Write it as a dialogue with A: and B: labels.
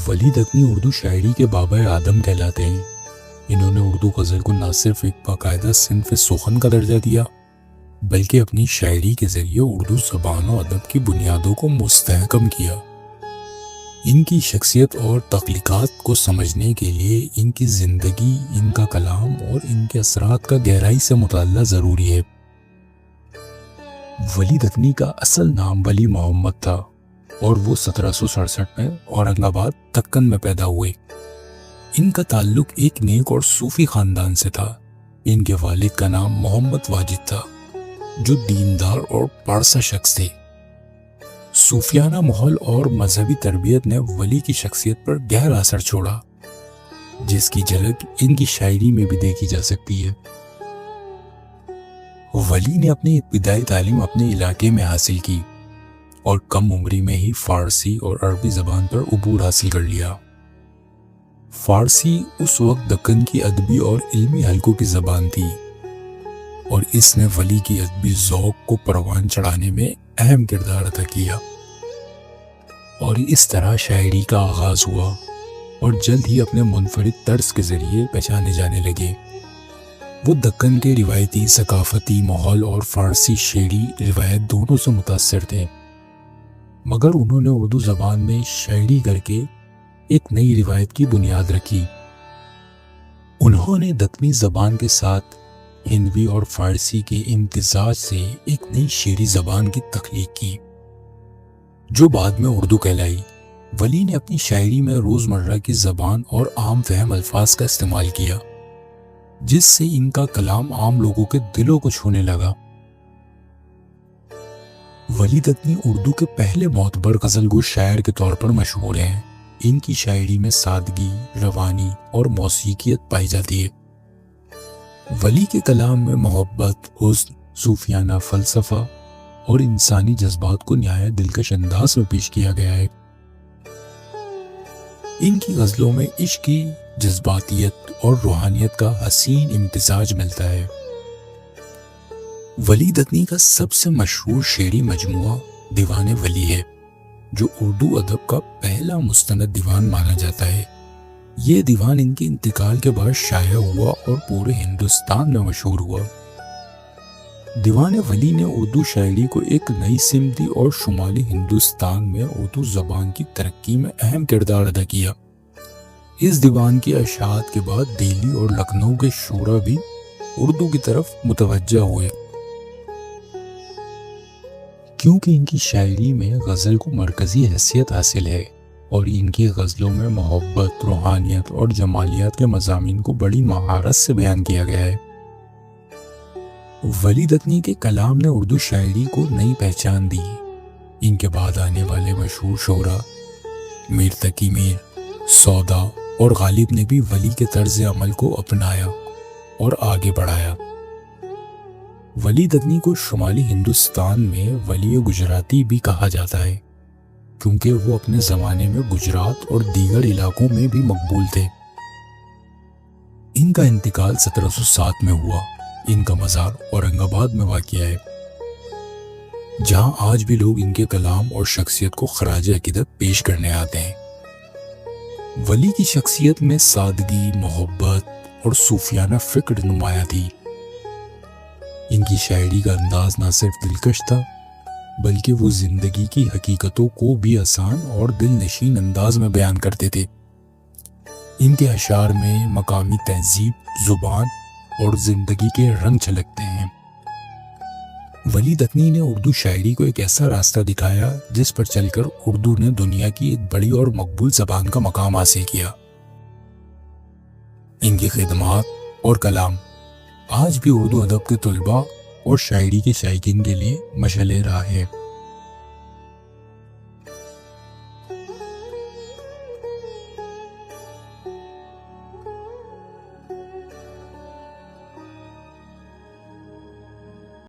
A: ولی دکنی اردو شاعری کے بابا آدم کہلاتے ہیں۔ انہوں نے اردو غزل کو نہ صرف ایک باقاعدہ صنف سخن کا درجہ دیا بلکہ اپنی شاعری کے ذریعے اردو زبان و ادب کی بنیادوں کو مستحکم کیا۔ ان کی شخصیت اور تخلیقات کو سمجھنے کے لیے ان کی زندگی، ان کا کلام اور ان کے اثرات کا گہرائی سے مطالعہ ضروری ہے۔ ولی دکنی کا اصل نام ولی محمد تھا اور وہ 1767 میں اورنگ آباد دکن میں پیدا ہوئے۔ ان کا تعلق ایک نیک اور صوفی خاندان سے تھا۔ ان کے والد کا نام محمد واجد تھا جو دیندار اور پارسا شخص تھے۔ صوفیانہ ماحول اور مذہبی تربیت نے ولی کی شخصیت پر گہرا اثر چھوڑا، جس کی جھلک ان کی شاعری میں بھی دیکھی جا سکتی ہے۔ ولی نے اپنی ابتدائی تعلیم اپنے علاقے میں حاصل کی اور کم عمری میں ہی فارسی اور عربی زبان پر عبور حاصل کر لیا۔ فارسی اس وقت دکن کی ادبی اور علمی حلقوں کی زبان تھی اور اس نے ولی کی ادبی ذوق کو پروان چڑھانے میں اہم کردار ادا کیا، اور اس طرح شاعری کا آغاز ہوا اور جلد ہی اپنے منفرد طرز کے ذریعے پہچانے جانے لگے۔ وہ دکن کے روایتی ثقافتی ماحول اور فارسی شعری روایت دونوں سے متاثر تھے، مگر انہوں نے اردو زبان میں شاعری کر کے ایک نئی روایت کی بنیاد رکھی۔ انہوں نے دکنی زبان کے ساتھ ہندوی اور فارسی کے امتزاج سے ایک نئی شعری زبان کی تخلیق کی جو بعد میں اردو کہلائی۔ ولی نے اپنی شاعری میں روزمرہ کی زبان اور عام فہم الفاظ کا استعمال کیا، جس سے ان کا کلام عام لوگوں کے دلوں کو چھونے لگا۔ ولی دکنی اردو کے پہلے معتبر غزل گو شاعر کے طور پر مشہور ہیں۔ ان کی شاعری میں سادگی، روانی اور موسیقیت پائی جاتی ہے۔ ولی کے کلام میں محبت، حسن، صوفیانہ فلسفہ اور انسانی جذبات کو نہایت دلکش انداز میں پیش کیا گیا ہے۔ ان کی غزلوں میں عشق کی جذباتیت اور روحانیت کا حسین امتزاج ملتا ہے۔ ولی دکنی کا سب سے مشہور شعری مجموعہ دیوان ولی ہے، جو اردو ادب کا پہلا مستند دیوان مانا جاتا ہے۔ یہ دیوان ان کے انتقال کے بعد شائع ہوا اور پورے ہندوستان میں مشہور ہوا۔ دیوان ولی نے اردو شاعری کو ایک نئی سمتی اور شمالی ہندوستان میں اردو زبان کی ترقی میں اہم کردار ادا کیا۔ اس دیوان کی اشاعت کے بعد دہلی اور لکھنؤ کے شعراء بھی اردو کی طرف متوجہ ہوئے، کیونکہ ان کی شاعری میں غزل کو مرکزی حیثیت حاصل ہے اور ان کی غزلوں میں محبت، روحانیت اور جمالیات کے مضامین کو بڑی مہارت سے بیان کیا گیا ہے۔ ولی دکنی کے کلام نے اردو شاعری کو نئی پہچان دی۔ ان کے بعد آنے والے مشہور شعراء میر تقی میر، سودا اور غالب نے بھی ولی کے طرز عمل کو اپنایا اور آگے بڑھایا۔ ولی دکنی کو شمالی ہندوستان میں ولی گجراتی بھی کہا جاتا ہے، کیونکہ وہ اپنے زمانے میں گجرات اور دیگر علاقوں میں بھی مقبول تھے۔ ان کا انتقال 1707 میں ہوا۔ ان کا مزار اورنگ آباد میں واقع ہے، جہاں آج بھی لوگ ان کے کلام اور شخصیت کو خراج عقیدت پیش کرنے آتے ہیں۔ ولی کی شخصیت میں سادگی، محبت اور صوفیانہ فکر نمایاں تھی۔ ان کی شاعری کا انداز نہ صرف دلکش تھا بلکہ وہ زندگی کی حقیقتوں کو بھی آسان اور دل نشین انداز میں بیان کرتے تھے۔ ان کے اشعار میں مقامی تہذیب، زبان اور زندگی کے رنگ جھلکتے ہیں۔ ولی دکنی نے اردو شاعری کو ایک ایسا راستہ دکھایا جس پر چل کر اردو نے دنیا کی ایک بڑی اور مقبول زبان کا مقام حاصل کیا۔ ان کی خدمات اور کلام آج بھی اردو ادب کے طلباء اور شاعری کے شائقین کے لیے مشعل راہ ہے۔